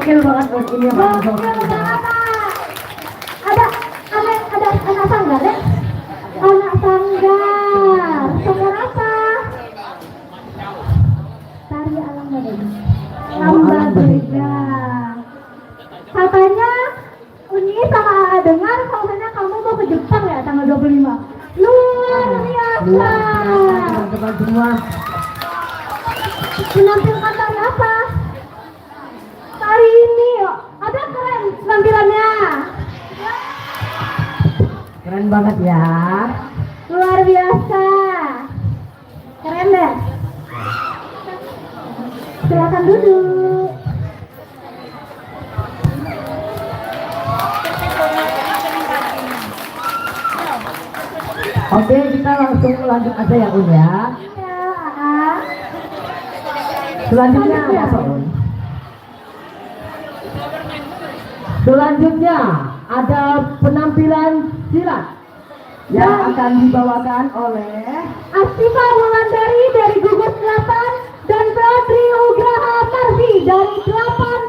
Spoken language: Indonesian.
gokil banget buat ini apa? Gokil banget. Ada anak sanggar ya? Anak sanggar. Sanggar apa? Tari alam badai. Alam badai. Katanya Uni sama Aa dengar kalau kamu mau ke Jepang ya tanggal 25. Luar biasa. Teman-teman semua. Menampilkan tari apa? Tari ini yuk. Ada keren penampilannya. Keren banget ya. Luar biasa. Keren deh. Silakan duduk. Oke, kita langsung lanjut aja ya Un ya. Ya, Aa. Selanjutnya apa Un? Selanjutnya ada penampilan silat yang akan dibawakan oleh Asyifa Wulandari dari gugus 8 dan Febri Ugraha Marzi dari 8